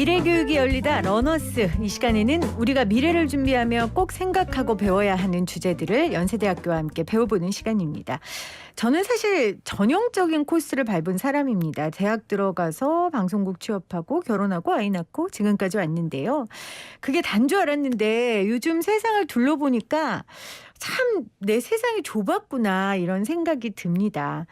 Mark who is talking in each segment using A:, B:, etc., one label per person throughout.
A: 미래교육이 열리다 러너스. 이 시간에는 우리가 미래를 준비하며 꼭 생각하고 배워야 하는 주제들을 연세대학교와 함께 배워보는 시간입니다. 저는 사실 전형적인 코스를 밟은 사람입니다. 대학 들어가서 방송국 취업하고 결혼하고 아이 낳고 지금까지 왔는데요. 그게 단 줄 알았는데 요즘 세상을 둘러보니까 참 내 세상이 좁았구나 이런 생각이 듭니다.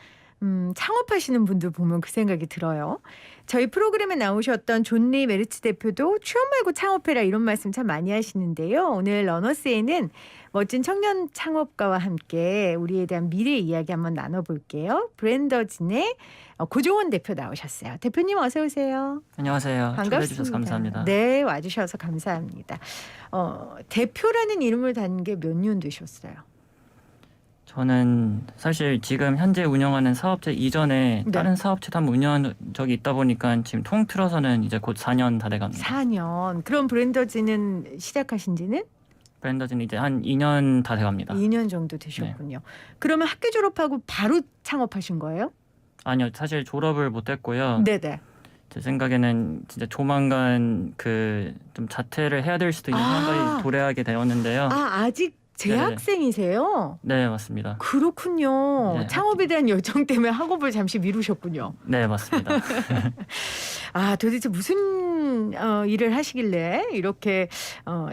A: 창업하시는 분들 보면 그 생각이 들어요. 저희 프로그램에 나오셨던 존리 메르츠 대표도 취업 말고 창업해라 이런 말씀 참 많이 하시는데요. 오늘 러너스에는 멋진 청년 창업가와 함께 우리에 대한 미래 이야기 한번 나눠볼게요. 브랜더진의 고종원 대표 나오셨어요. 대표님 어서 오세요.
B: 안녕하세요.
A: 반갑습니다.
B: 초대해 주셔서 감사합니다.
A: 네, 와주셔서 감사합니다. 대표라는 이름을 단 게 몇 년 되셨어요?
B: 저는 사실 지금 현재 운영하는 사업체 이전에
A: 네.
B: 다른 사업체도 한번 운영한 적이 있다 보니까 지금 통틀어서는 이제 곧 4년 다 돼갑니다.
A: 4년. 그럼 브랜더진은 시작하신 지는?
B: 브랜더즈는 이제 한 2년 다 돼갑니다.
A: 2년 정도 되셨군요. 그러면 학교 졸업하고 바로 창업하신 거예요?
B: 아니요, 사실 졸업을 못했고요.
A: 네네.
B: 제 생각에는 진짜 조만간 그 좀 자퇴를 해야 될 수도 있는 생각이 도래하게 되었는데요.
A: 아직 재학생이세요?
B: 네, 맞습니다.
A: 그렇군요.
B: 네,
A: 창업에 대한 열정 때문에 학업을 잠시 미루셨군요.
B: 네, 맞습니다.
A: 도대체 무슨 일을 하시길래 이렇게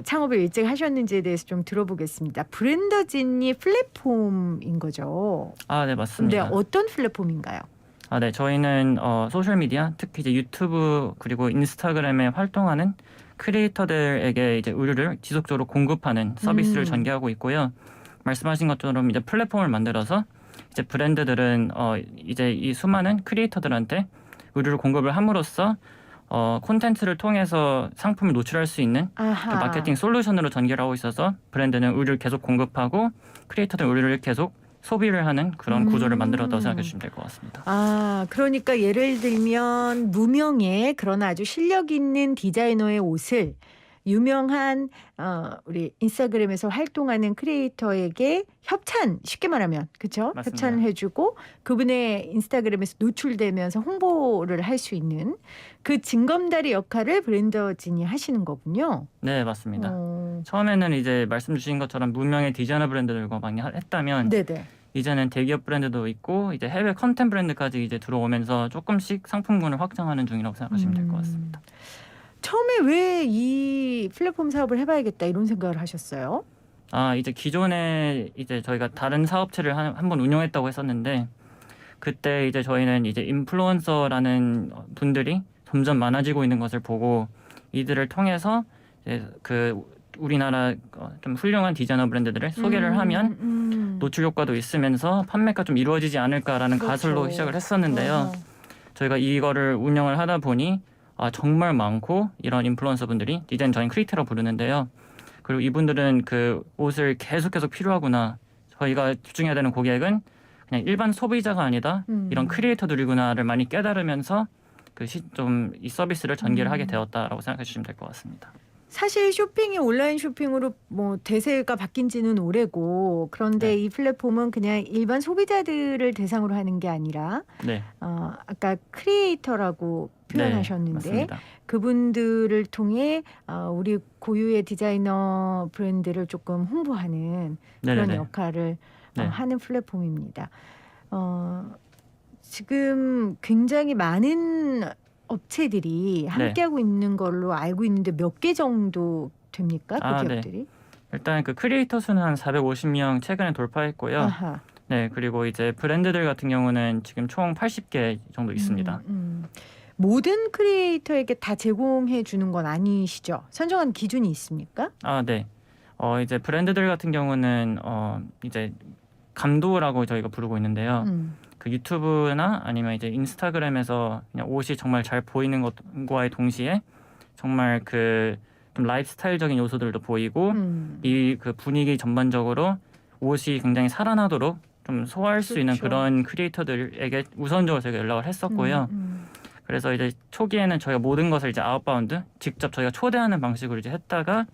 A: 창업을 일찍 하셨는지에 대해서 좀 들어보겠습니다. 브랜더진이 플랫폼인 거죠?
B: 네, 맞습니다.
A: 네, 어떤 플랫폼인가요?
B: 네, 저희는 소셜 미디어, 특히 이제 유튜브 그리고 인스타그램에 활동하는 크리에이터들에게 이제 의류를 지속적으로 공급하는 서비스를 전개하고 있고요. 말씀하신 것처럼 이제 플랫폼을 만들어서 이제 브랜드들은 이제 이 수많은 크리에이터들한테 의류를 공급을 함으로써 콘텐츠를 통해서 상품을 노출할 수 있는 그 마케팅 솔루션으로 전개를 하고 있어서 브랜드는 의류를 계속 공급하고 크리에이터들은 의류를 계속 소비를 하는 그런 구조를 만들었다고 생각해 주시면 될 것 같습니다.
A: 그러니까 예를 들면 무명의 그러나 아주 실력 있는 디자이너의 옷을 유명한 우리 인스타그램에서 활동하는 크리에이터에게 쉽게 말하면 그렇죠?
B: 맞습니다.
A: 협찬을 해주고 그분의 인스타그램에서 노출되면서 홍보를 할 수 있는 그 징검다리 역할을 브랜더진이 하시는 거군요.
B: 네, 맞습니다. 처음에는 이제 말씀 주신 것처럼 무명의 디자이너 브랜드들과 많이 했다면
A: 네네.
B: 이제는 대기업 브랜드도 있고 이제 해외 컨텐츠 브랜드까지 이제 들어오면서 조금씩 상품군을 확장하는 중이라고 생각하시면 될 것 같습니다.
A: 처음에 왜 이 플랫폼 사업을 해봐야겠다 이런 생각을 하셨어요?
B: 이제 기존에 이제 저희가 다른 사업체를 한번 운영했다고 했었는데 그때 이제 저희는 이제 인플루언서라는 분들이 점점 많아지고 있는 것을 보고 이들을 통해서 이제 그 우리나라 좀 훌륭한 디자이너 브랜드들을 소개를 하면 노출 효과도 있으면서 판매가 좀 이루어지지 않을까라는
A: 그렇죠.
B: 가설로 시작을 했었는데요. 저희가 이거를 운영을 하다 보니 정말 많고 이런 인플루언서 분들이 이제는 저희는 크리에이터라고 부르는데요. 그리고 이분들은 그 옷을 계속 필요하구나. 저희가 집중해야 되는 고객은 그냥 일반 소비자가 아니다. 이런 크리에이터들이구나를 많이 깨달으면서 좀 이 서비스를 전개를 하게 되었다라고 생각해 주시면 될 것 같습니다.
A: 사실 쇼핑이 온라인 쇼핑으로 뭐 대세가 바뀐 지는 오래고 그런데 이 플랫폼은 그냥 일반 소비자들을 대상으로 하는 게 아니라 아까 크리에이터라고 표현하셨는데 그분들을 통해 우리 고유의 디자이너 브랜드를 조금 홍보하는 그런 역할을 하는 플랫폼입니다. 지금 굉장히 많은 업체들이 함께하고 있는 걸로 알고 있는데 몇 개 정도 됩니까? 그 기업들이?
B: 일단 그 크리에이터 수는 한 450명 최근에 돌파했고요. 네, 그리고 이제 브랜드들 같은 경우는 지금 총 80개 정도 있습니다.
A: 모든 크리에이터에게 다 제공해 주는 건 아니시죠? 선정한 기준이 있습니까?
B: 네. 이제 브랜드들 같은 경우는 이제 감도라고 저희가 부르고 있는데요. 그 유튜브나 아니면 이제 인스타그램에서 그냥 옷이 정말 잘 보이는 것과의 동시에 정말 그 좀 라이프스타일적인 요소들도 보이고 이 그 분위기 전반적으로 옷이 굉장히 살아나도록 좀 소화할 수 있는 그런 크리에이터들에게 우선적으로 저희가 연락을 했었고요. 그래서 이제 초기에는 저희가 모든 것을 이제 아웃바운드 직접 저희가 초대하는 방식으로 이제 했다가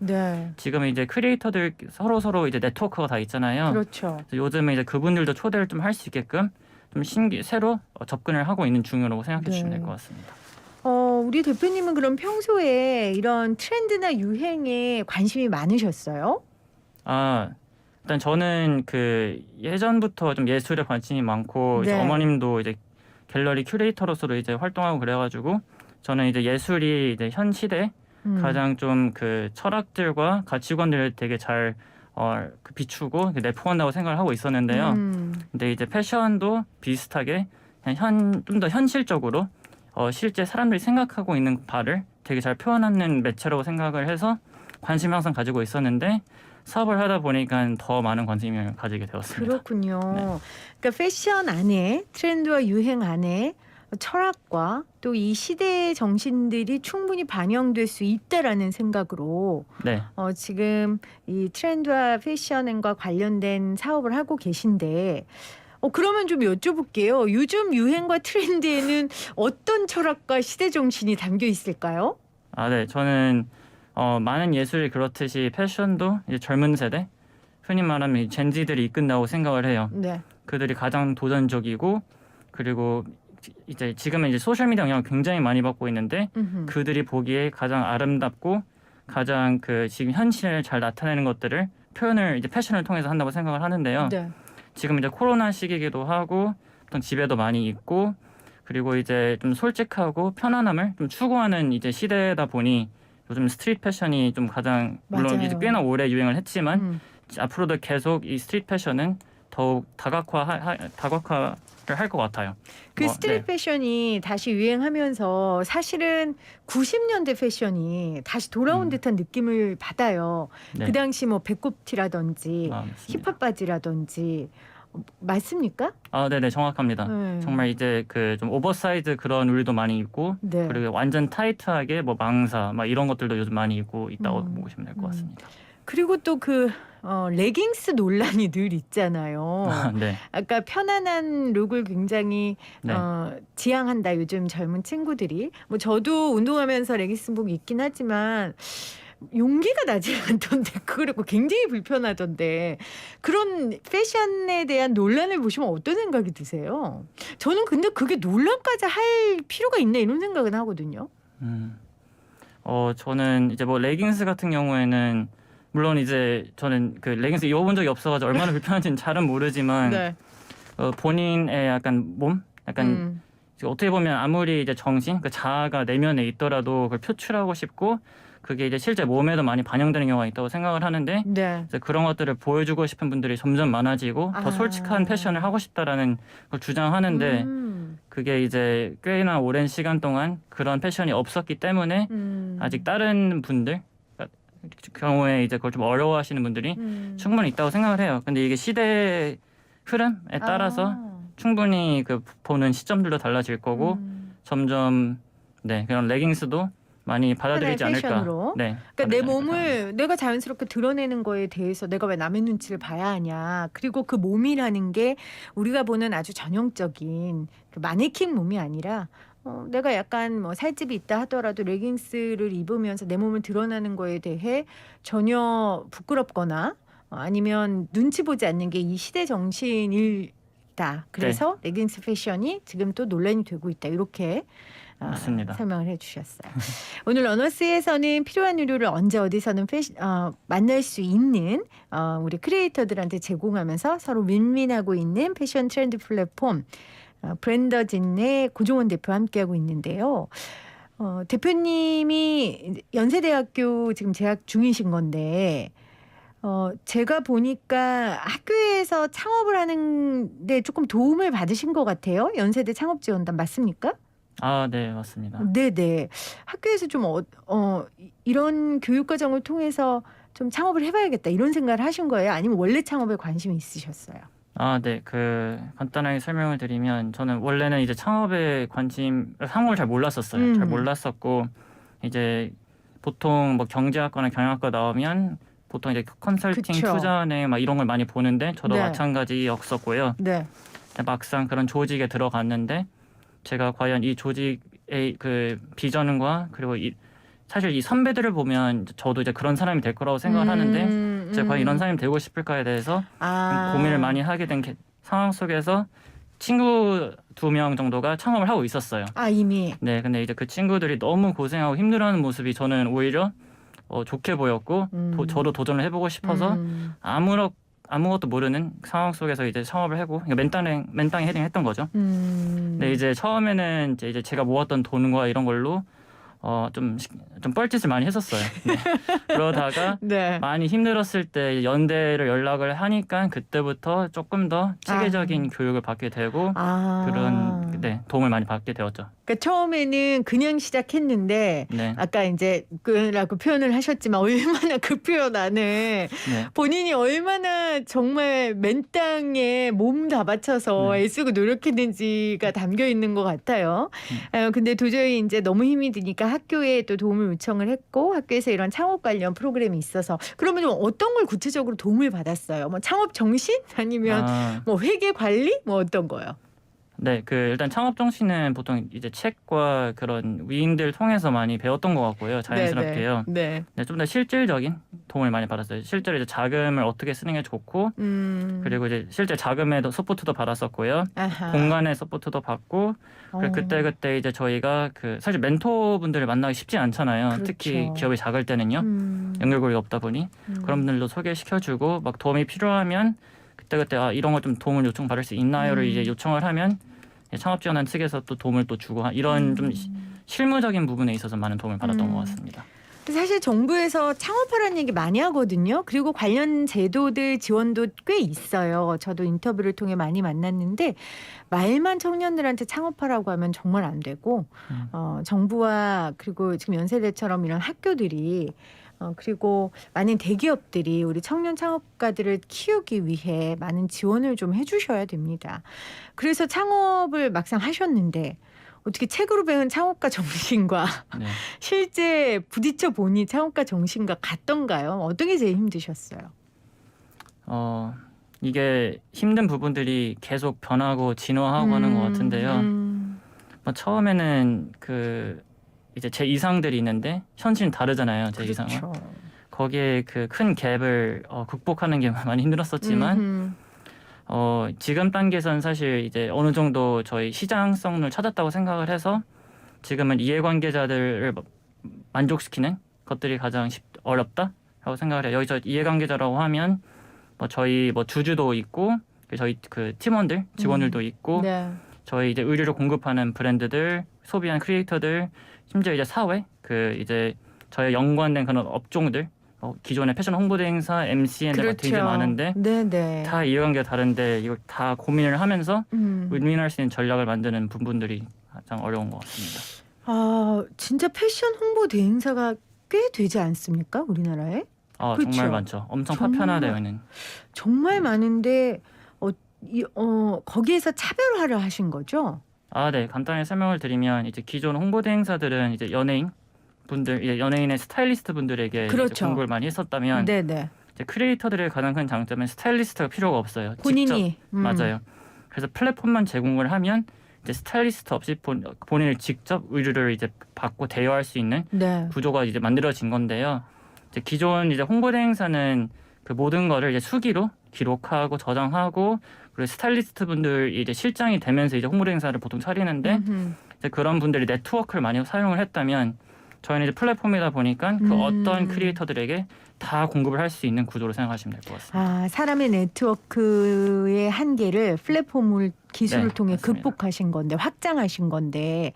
B: 지금은 이제 크리에이터들 서로 이제 네트워크가 다 있잖아요.
A: 그렇죠.
B: 그래서 요즘은 이제 그분들도 초대를 좀 할 수 있게끔 좀 새로 접근을 하고 있는 중이라고 생각해 주시면 될 것 같습니다.
A: 우리 대표님은 그럼 평소에 이런 트렌드나 유행에 관심이 많으셨어요?
B: 아, 일단 저는 그 예전부터 좀 예술에 관심이 많고 이제
A: 네.
B: 어머님도 이제 갤러리 큐레이터로서도 이제 활동하고 그래가지고 저는 이제 예술이 이제 현 시대 가장 좀 그 철학들과 가치관들을 되게 잘 그 비추고 내포한다고 생각을 하고 있었는데요. 근데 이제 패션도 비슷하게 그냥 좀 더 현실적으로 실제 사람들이 생각하고 있는 바를 되게 잘 표현하는 매체라고 생각을 해서 관심을 항상 가지고 있었는데 사업을 하다 보니까 더 많은 관심을 가지게 되었습니다.
A: 그렇군요.
B: 네.
A: 그러니까 패션 안에 트렌드와 유행 안에 철학과 또 이 시대의 정신들이 충분히 반영될 수 있다라는 생각으로
B: 네.
A: 지금 이 트렌드와 패션과 관련된 사업을 하고 계신데 그러면 좀 여쭤볼게요. 요즘 유행과 트렌드에는 어떤 철학과 시대 정신이 담겨 있을까요?
B: 아, 네. 저는 많은 예술이 그렇듯이 패션도 이제 젊은 세대, 흔히 말하면 젠지들이 이끈다고 생각을 해요.
A: 네.
B: 그들이 가장 도전적이고 그리고 이제 지금은 이제 소셜 미디어 영향을 굉장히 많이 받고 있는데 그들이 보기에 가장 아름답고 가장 그 지금 현실을 잘 나타내는 것들을 표현을 이제 패션을 통해서 한다고 생각을 하는데요.
A: 네.
B: 지금 이제 코로나 시기이기도 하고 어떤 집에도 많이 있고 그리고 이제 좀 솔직하고 편안함을 좀 추구하는 이제 시대다 보니 요즘 스트릿 패션이 좀 가장 물론
A: 맞아요.
B: 이제 꽤나 오래 유행을 했지만 앞으로도 계속 이 스트릿 패션은 더욱 다각화를 할 것 같아요.
A: 그 스트릿
B: 네.
A: 패션이 다시 유행하면서 사실은 90년대 패션이 다시 돌아온 듯한 느낌을 받아요.
B: 네.
A: 그 당시 뭐 배꼽티라든지
B: 맞습니다.
A: 힙합 바지라든지 맞습니까?
B: 아, 네네, 정확합니다.
A: 네.
B: 정말 이제 그 좀 오버사이즈 그런 룰도 많이 있고
A: 네.
B: 그리고 완전 타이트하게 뭐 망사 막 이런 것들도 요즘 많이 입고 있다고 보시면 될 것 같습니다.
A: 그리고 또 그 레깅스 논란이 늘 있잖아요.
B: 네.
A: 아까 편안한 룩을 굉장히
B: 네.
A: 지향한다 요즘 젊은 친구들이. 뭐 저도 운동하면서 레깅스복 입긴 하지만 용기가 나지 않던데 그리고 굉장히 불편하던데 그런 패션에 대한 논란을 보시면 어떤 생각이 드세요? 저는 근데 그게 논란까지 할 필요가 있나 이런 생각은 하거든요.
B: 저는 이제 뭐 레깅스 같은 경우에는 물론 이제 저는 그 레깅스 입어본 적이 없어가지고 얼마나 불편한지는 잘은 모르지만
A: 네.
B: 본인의 약간 몸, 약간 어떻게 보면 아무리 이제 정신, 그 자아가 내면에 있더라도 그걸 표출하고 싶고 그게 이제 실제 몸에도 많이 반영되는 경우가 있다고 생각을 하는데
A: 네.
B: 이제 그런 것들을 보여주고 싶은 분들이 점점 많아지고 더 솔직한 패션을 하고 싶다라는 걸 주장하는데 그게 이제 꽤나 오랜 시간 동안 그런 패션이 없었기 때문에 아직 다른 분들 경우에 이제 그걸 좀 어려워하시는 분들이 충분히 있다고 생각을 해요. 근데 이게 시대의 흐름에 따라서 충분히 그 보는 시점들도 달라질 거고 점점 그런 레깅스도 많이 받아들이지
A: 하나의
B: 않을까.
A: 패션으로.
B: 네.
A: 그러니까 내
B: 받아들이지 않을까
A: 몸을 내가 자연스럽게 드러내는 거에 대해서 내가 왜 남의 눈치를 봐야 하냐. 그리고 그 몸이라는 게 우리가 보는 아주 전형적인 그 마네킹 몸이 아니라 내가 약간 뭐 살집이 있다 하더라도 레깅스를 입으면서 내 몸을 드러나는 거에 대해 전혀 부끄럽거나 아니면 눈치 보지 않는 게 이 시대 정신이다. 그래서 레깅스 패션이 지금 또 논란이 되고 있다. 이렇게
B: 맞습니다.
A: 설명을 해주셨어요. 오늘 러너스에서는 필요한 의료를 언제 어디서는 만날 수 있는 우리 크리에이터들한테 제공하면서 서로 윈윈하고 있는 패션 트렌드 플랫폼 브랜더진의 고종원 대표 함께하고 있는데요. 대표님이 연세대학교 지금 재학 중이신 건데 제가 보니까 학교에서 창업을 하는데 조금 도움을 받으신 것 같아요. 연세대 창업지원단 맞습니까?
B: 아, 네, 맞습니다.
A: 네네. 학교에서 좀 이런 교육 과정을 통해서 좀 창업을 해봐야겠다 이런 생각을 하신 거예요? 아니면 원래 창업에 관심이 있으셨어요?
B: 아, 네. 그 간단하게 설명을 드리면 저는 원래는 이제 창업에 상호를 잘 몰랐었어요. 잘 몰랐었고 이제 보통 뭐 경제학과나 경영학과 나오면 보통 이제 컨설팅,
A: 그쵸.
B: 투자은행 막 이런 걸 많이 보는데 저도
A: 네.
B: 마찬가지였었고요.
A: 네.
B: 막상 그런 조직에 들어갔는데 제가 과연 이 조직의 그 비전과 그리고 사실 이 선배들을 보면 저도 이제 그런 사람이 될 거라고 생각을 하는데 제가 과연 이런 사람이 되고 싶을까에 대해서 고민을 많이 하게 된 상황 속에서 친구 2명 정도가 창업을 하고 있었어요.
A: 아 이미.
B: 네, 근데 이제 그 친구들이 너무 고생하고 힘들어하는 모습이 저는 오히려 좋게 보였고 저도 도전을 해보고 싶어서 아무것도 모르는 상황 속에서 이제 창업을 하고 맨땅에 헤딩했던 거죠. 근데 이제 처음에는 이제 제가 모았던 돈과 이런 걸로 좀 뻘짓을 많이 했었어요. 네. 그러다가
A: 네.
B: 많이 힘들었을 때 연대를 연락을 하니까 그때부터 조금 더 체계적인 교육을 받게 되고 그런 도움을 많이 받게 되었죠.
A: 그러니까 처음에는 그냥 시작했는데
B: 네.
A: 아까 이제 그라고 표현을 하셨지만 얼마나 그 표현 안에
B: 네.
A: 본인이 얼마나 정말 맨땅에 몸 다 바쳐서 애쓰고 노력했는지가 담겨 있는 것 같아요. 근데 도저히 이제 너무 힘이 드니까 학교에 또 도움을 요청을 했고 학교에서 이런 창업 관련 프로그램이 있어서 그러면 좀 어떤 걸 구체적으로 도움을 받았어요? 뭐 창업 정신 아니면 뭐 회계 관리 뭐 어떤 거요?
B: 네, 일단 창업 정신은 보통 이제 책과 그런 위인들 통해서 많이 배웠던 것 같고요. 자연스럽게요.
A: 네.
B: 네, 좀 더 실질적인 도움을 많이 받았어요. 실제로 이제 자금을 어떻게 쓰는 게 좋고, 그리고 이제 실제 자금에도 서포트도 받았었고요. 공간의 서포트도 받고, 그때 이제 저희가 사실 멘토분들을 만나기 쉽지 않잖아요.
A: 그렇죠.
B: 특히 기업이 작을 때는요. 연결고리가 없다 보니 그런 분들도 소개시켜주고, 막 도움이 필요하면 그때 이런 걸 좀 도움을 요청받을 수 있나요를 이제 요청을 하면 창업 지원단 측에서 또 도움을 또 주고 이런 좀 실무적인 부분에 있어서 많은 도움을 받았던 것 같습니다.
A: 사실 정부에서 창업하라는 얘기 많이 하거든요. 그리고 관련 제도들 지원도 꽤 있어요. 저도 인터뷰를 통해 많이 만났는데 말만 청년들한테 창업하라고 하면 정말 안 되고 정부와 그리고 지금 연세대처럼 이런 학교들이 그리고 많은 대기업들이 우리 청년 창업가들을 키우기 위해 많은 지원을 좀 해주셔야 됩니다. 그래서 창업을 막상 하셨는데 어떻게 책으로 배운 창업가 정신과 실제 부딪혀 보니 창업가 정신과 같던가요? 어떤 게 제일 힘드셨어요?
B: 이게 힘든 부분들이 계속 변하고 진화하고 하는 것 같은데요. 처음에는 이제 제 이상들이 있는데 현실은 다르잖아요. 제 이상은. 거기에 큰 갭을 극복하는 게 많이 힘들었었지만 지금 단계에서는 사실 이제 어느 정도 저희 시장성을 찾았다고 생각을 해서 지금은 이해관계자들을 만족시키는 것들이 가장 어렵다라고 생각을 해요. 여기서 이해관계자라고 하면 저희 주주도 있고 저희 팀원들 직원들도 있고 저희 이제 의류를 공급하는 브랜드들, 소비한 크리에이터들, 심지어 이제 사회, 이제 저희 연관된 그런 업종들, 기존의 패션 홍보대 행사, MCN들 같은 게 많은데 다 이해관계가 다른데 이걸 다 고민을 하면서 윈윈할 수 있는 전략을 만드는 부분들이 가장 어려운 것 같습니다.
A: 진짜 패션 홍보대 행사가 꽤 되지 않습니까? 우리나라에? 그렇죠?
B: 정말 많죠. 엄청 파편화되어 있는. 정말
A: 많은데 거기에서 차별화를 하신 거죠?
B: 네. 간단히 설명을 드리면 이제 기존 홍보대 행사들은 이제 연예인의 스타일리스트 분들에게 이제 공부를 많이 했었다면 이제 크리에이터들의 가장 큰 장점은 스타일리스트가 필요가 없어요.
A: 본인이.
B: 맞아요. 그래서 플랫폼만 제공을 하면 이제 스타일리스트 없이 본인을 직접 의류를 이제 받고 대여할 수 있는 구조가 이제 만들어진 건데요. 이제 기존 이제 홍보대 행사는 모든 거를 이제 수기로 기록하고 저장하고 그리고 스타일리스트 분들 이제 실장이 되면서 이제 홍보대 행사를 보통 차리는데 이제 그런 분들이 네트워크를 많이 사용을 했다면 저희는 이제 플랫폼이다 보니까 어떤 크리에이터들에게 다 공급을 할 수 있는 구조로 생각하시면 될 것 같습니다.
A: 사람의 네트워크의 한계를 플랫폼을 기술을 통해
B: 맞습니다.
A: 극복하신 건데 확장하신 건데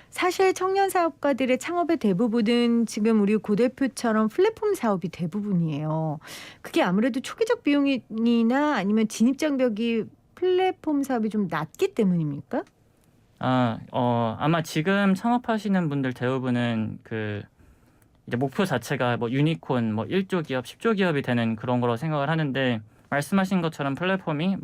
A: 사실 청년 사업가들의 창업의 대부분은 지금 우리 고 대표처럼 플랫폼 사업이 대부분이에요. 그게 아무래도 초기적 비용이나 아니면 진입 장벽이 플랫폼 사업이 좀 낮기 때문입니까?
B: 아마 지금 창업하시는 분들 대부분은 이제 목표 자체가 유니콘, 1조 기업, 10조 기업이 되는 그런 거라고 생각을 하는데 말씀하신 것처럼 플랫폼이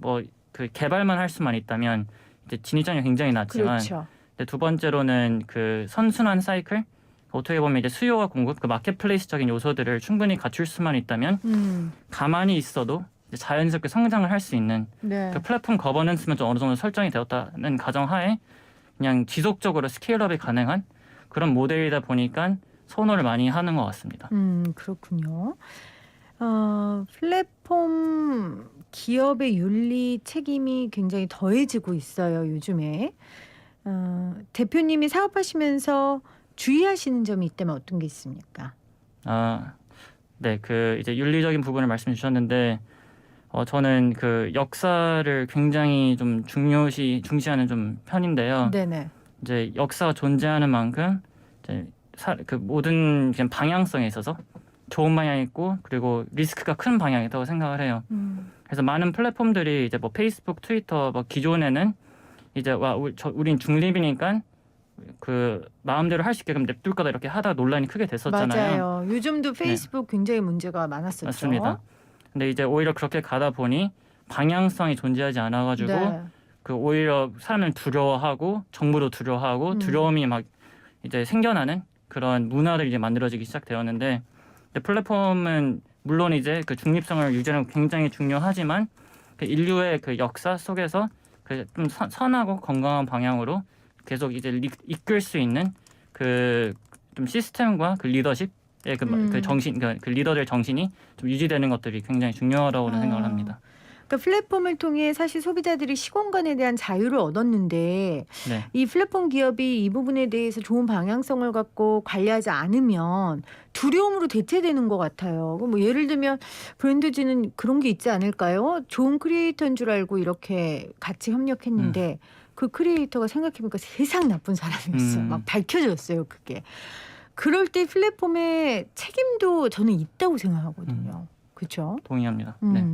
B: 개발만 할 수만 있다면 이제 진입장벽이 굉장히 낮지만 근데 두 번째로는 선순환 사이클 어떻게 보면 이제 수요와 공급, 마켓플레이스적인 요소들을 충분히 갖출 수만 있다면 가만히 있어도 이제 자연스럽게 성장을 할 수 있는 플랫폼 거버넌스만 좀 어느 정도 설정이 되었다는 가정하에 그냥 지속적으로 스케일업이 가능한 그런 모델이다 보니까 선호를 많이 하는 것 같습니다.
A: 그렇군요. 플랫폼 기업의 윤리 책임이 굉장히 더해지고 있어요, 요즘에. 대표님이 사업하시면서 주의하시는 점이 있다면 어떤 게 있습니까?
B: 네, 그 이제 윤리적인 부분을 말씀 주셨는데 저는 그 역사를 굉장히 좀 중시하는 좀 편인데요.
A: 네네.
B: 이제 역사가 존재하는 만큼 이제 그 모든 그냥 방향성에 있어서 좋은 방향이 있고 그리고 리스크가 큰 방향이 있다고 생각을 해요. 그래서 많은 플랫폼들이 이제 뭐 페이스북, 트위터 뭐 기존에는 이제 우린 중립이니까 그 마음대로 할 수 있게끔 냅둘 거다 이렇게 하다 논란이 크게 됐었잖아요.
A: 맞아요. 요즘도 페이스북 굉장히 문제가 많았었죠.
B: 맞습니다. 근데 이제 오히려 그렇게 가다 보니 방향성이 존재하지 않아가지고
A: 네.
B: 그 오히려 사람을 두려워하고 정부도 두려워하고 두려움이 막 이제 생겨나는 그런 문화들이 이제 만들어지기 시작되었는데 플랫폼은 물론 이제 그 중립성을 유지하는 건 굉장히 중요하지만 그 인류의 그 역사 속에서 그 좀 선하고 건강한 방향으로 계속 이제 이끌 수 있는 그 좀 시스템과 그 리더십의 그 정신, 그 리더들 정신이 좀 유지되는 것들이 굉장히 중요하다고 생각을 합니다.
A: 그러니까 플랫폼을 통해 사실 소비자들이 시공간에 대한 자유를 얻었는데
B: 네.
A: 이 플랫폼 기업이 이 부분에 대해서 좋은 방향성을 갖고 관리하지 않으면 두려움으로 대체되는 것 같아요. 뭐 예를 들면 브랜드즈는 그런 게 있지 않을까요? 좋은 크리에이터인 줄 알고 이렇게 같이 협력했는데 그 크리에이터가 생각해보니까 세상 나쁜 사람이었어요. 막 밝혀졌어요, 그게. 그럴 때 플랫폼의 책임도 저는 있다고 생각하거든요. 그렇죠?
B: 동의합니다. 네.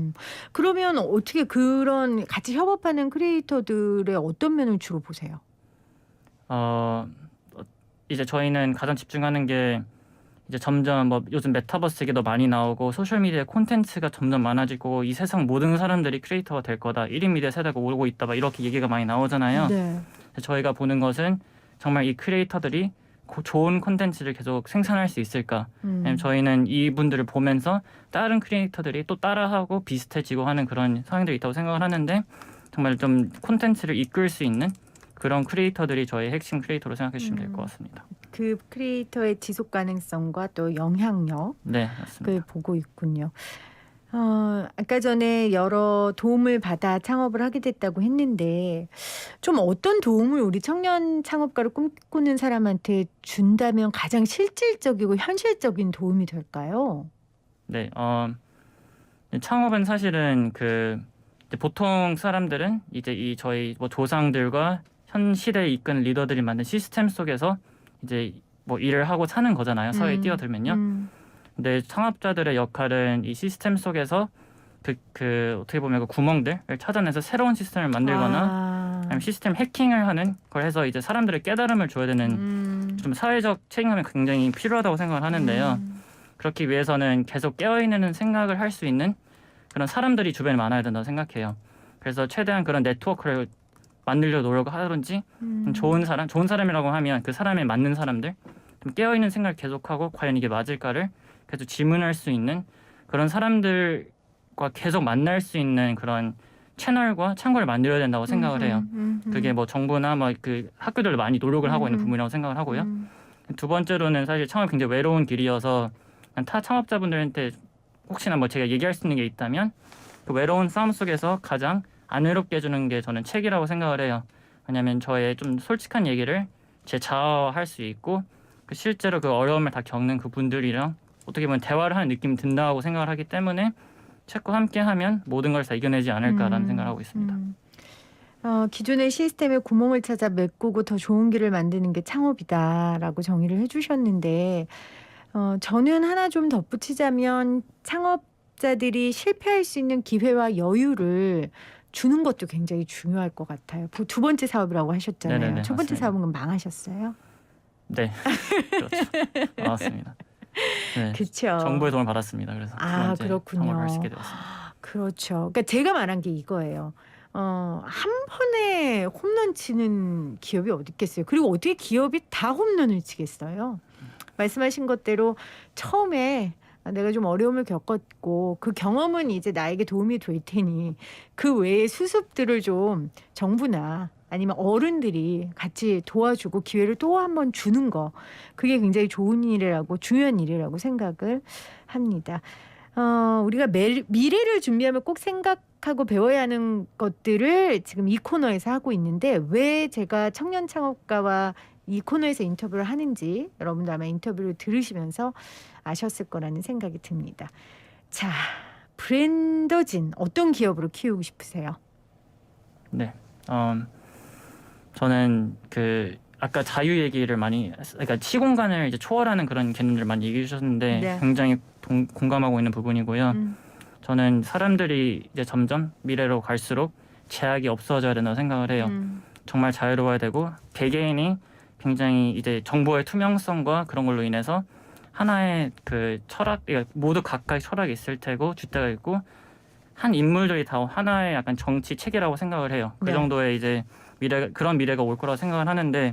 A: 그러면 어떻게 그런 같이 협업하는 크리에이터들의 어떤 면을 주로 보세요?
B: 이제 저희는 가장 집중하는 게 이제 점점 뭐 요즘 메타버스 얘기도 많이 나오고 소셜미디어 콘텐츠가 점점 많아지고 이 세상 모든 사람들이 크리에이터가 될 거다. 1인 미디어 세대가 오고 있다. 막 이렇게 얘기가 많이 나오잖아요.
A: 네.
B: 저희가 보는 것은 정말 이 크리에이터들이 좋은 콘텐츠를 계속 생산할 수 있을까? 저희는 이분들을 보면서 다른 크리에이터들이 또 따라하고 비슷해지고 하는 그런 상황들이 있다고 생각을 하는데 정말 좀 콘텐츠를 이끌 수 있는 그런 크리에이터들이 저희 핵심 크리에이터로 생각해 주시면 될 것 같습니다.
A: 그 크리에이터의 지속 가능성과 또 영향력을
B: 네, 맞습니다.
A: 보고 있군요. 아까 전에 여러 도움을 받아 창업을 하게 됐다고 했는데 좀 어떤 도움을 우리 청년 창업가를 꿈꾸는 사람한테 준다면 가장 실질적이고 현실적인 도움이 될까요?
B: 네, 창업은 사실은 그 이제 보통 사람들은 이제 저희 뭐 조상들과 현 시대에 이끄는 리더들이 만든 시스템 속에서 이제 뭐 일을 하고 사는 거잖아요. 사회에 뛰어들면요. 근데 창업자들의 역할은 이 시스템 속에서 그 어떻게 보면 그 구멍들을 찾아내서 새로운 시스템을 만들거나 아니면 시스템 해킹을 하는 걸 해서 이제 사람들의 깨달음을 줘야 되는 좀 사회적 책임감이 굉장히 필요하다고 생각을 하는데요. 그렇기 위해서는 계속 깨어있는 생각을 할 수 있는 그런 사람들이 주변에 많아야 된다고 생각해요. 그래서 최대한 그런 네트워크를 만들려 노력하든지 좋은 사람이라고 하면 그 사람에 맞는 사람들 좀 깨어있는 생각을 계속하고 과연 이게 맞을까를 계속 질문할 수 있는 그런 사람들과 계속 만날 수 있는 그런 채널과 창구를 만들어야 된다고 생각을 해요. 그게 뭐 정부나 뭐 그 학교들도 많이 노력을 하고 있는 부분이라고 생각을 하고요. 두 번째로는 사실 창업이 굉장히 외로운 길이어서 타 창업자분들한테 혹시나 뭐 제가 얘기할 수 있는 게 있다면 그 외로운 싸움 속에서 가장 안 외롭게 해주는 게 저는 책이라고 생각을 해요. 왜냐하면 저의 좀 솔직한 얘기를 제 자아할 수 있고 그 실제로 그 어려움을 다 겪는 그 분들이랑 어떻게 보면 대화를 하는 느낌이 든다고 생각을 하기 때문에 책과 함께하면 모든 걸 다 이겨내지 않을까라는 생각을 하고 있습니다.
A: 기존의 시스템의 구멍을 찾아 메꾸고 더 좋은 길을 만드는 게 창업이다라고 정의를 해주셨는데 저는 하나 좀 덧붙이자면 창업자들이 실패할 수 있는 기회와 여유를 주는 것도 굉장히 중요할 것 같아요. 두 번째 사업이라고 하셨잖아요.
B: 네네네,
A: 첫 번째
B: 맞습니다.
A: 사업은 그럼 망하셨어요?
B: 네, 그렇죠. 맞습니다. 네,
A: 그렇죠.
B: 정부의 도움을 받았습니다. 그래서 두 번째
A: 그렇군요.
B: 창업을 할 수 있게 되었습니다.
A: 그렇죠. 그러니까 제가 말한 게 이거예요. 한 번에 홈런 치는 기업이 어디 있겠어요. 그리고 어떻게 기업이 다 홈런을 치겠어요. 말씀하신 것대로 처음에 내가 좀 어려움을 겪었고 그 경험은 이제 나에게 도움이 될 테니 그 외의 수습들을 좀 정부나 아니면 어른들이 같이 도와주고 기회를 또 한 번 주는 거 그게 굉장히 좋은 일이라고 중요한 일이라고 생각을 합니다. 우리가 미래를 준비하면 꼭 생각해야 생각하고 배워야 하는 것들을 지금 이 코너에서 하고 있는데 왜 제가 청년 창업가와 이 코너에서 인터뷰를 하는지 여러분도 아마 인터뷰를 들으시면서 아셨을 거라는 생각이 듭니다. 자, 브랜더진 어떤 기업으로 키우고 싶으세요?
B: 네, 저는 그 아까 자유 얘기를 많이 그러니까 시공간을 이제 초월하는 그런 개념들을 많이 얘기해 주셨는데
A: 네.
B: 굉장히 공감하고 있는 부분이고요. 저는 사람들이 이제 점점 미래로 갈수록 제약이 없어져야 된다고 생각을 해요. 정말 자유로워야 되고 개개인이 굉장히 이제 정보의 투명성과 그런 걸로 인해서 하나의 그 철학, 그러니까 모두 각각 철학이 있을 테고 주체가 있고 한 인물들이 다 하나의 약간 정치 체계라고 생각을 해요. 그
A: 네.
B: 정도의 이제 그런 미래가 올 거라고 생각을 하는데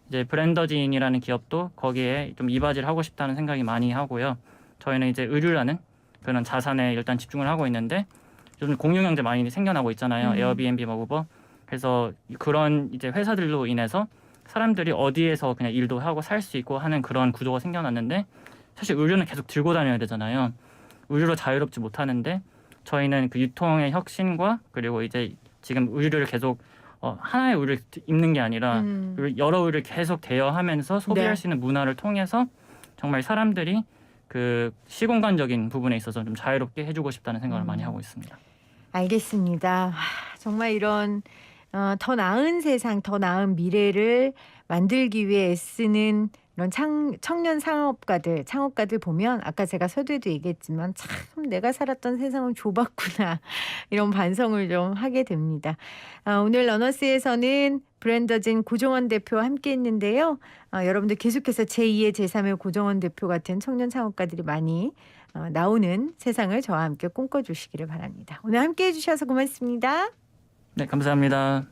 B: 이제 브랜더진이라는 기업도 거기에 좀 이바지를 하고 싶다는 생각이 많이 하고요. 저희는 이제 의류라는 그런 자산에 일단 집중을 하고 있는데 요즘 공유 경제 많이 생겨나고 있잖아요. 에어비앤비, 우버. 그래서 그런 이제 회사들로 인해서 사람들이 어디에서 그냥 일도 하고 살 수 있고 하는 그런 구조가 생겨났는데 사실 의류는 계속 들고 다녀야 되잖아요. 의류로 자유롭지 못하는데 저희는 그 유통의 혁신과 그리고 이제 지금 의류를 계속 하나의 의류를 입는 게 아니라 여러 의류를 계속 대여하면서 소비할
A: 네.
B: 수 있는 문화를 통해서 정말 사람들이 그 시공간적인 부분에 있어서 좀 자유롭게 해주고 싶다는 생각을 많이 하고 있습니다.
A: 알겠습니다. 정말 이런 더 나은 세상, 더 나은 미래를 만들기 위해 애쓰는 이런 청년 창업가들 보면 아까 제가 서두에도 얘기했지만 참 내가 살았던 세상은 좁았구나 이런 반성을 좀 하게 됩니다. 오늘 러너스에서는 브랜더진 고종원 대표와 함께 했는데요. 여러분들 계속해서 제2의 제3의 고종원 대표 같은 청년 창업가들이 많이 나오는 세상을 저와 함께 꿈꿔주시기를 바랍니다. 오늘 함께 해주셔서 고맙습니다.
B: 네, 감사합니다.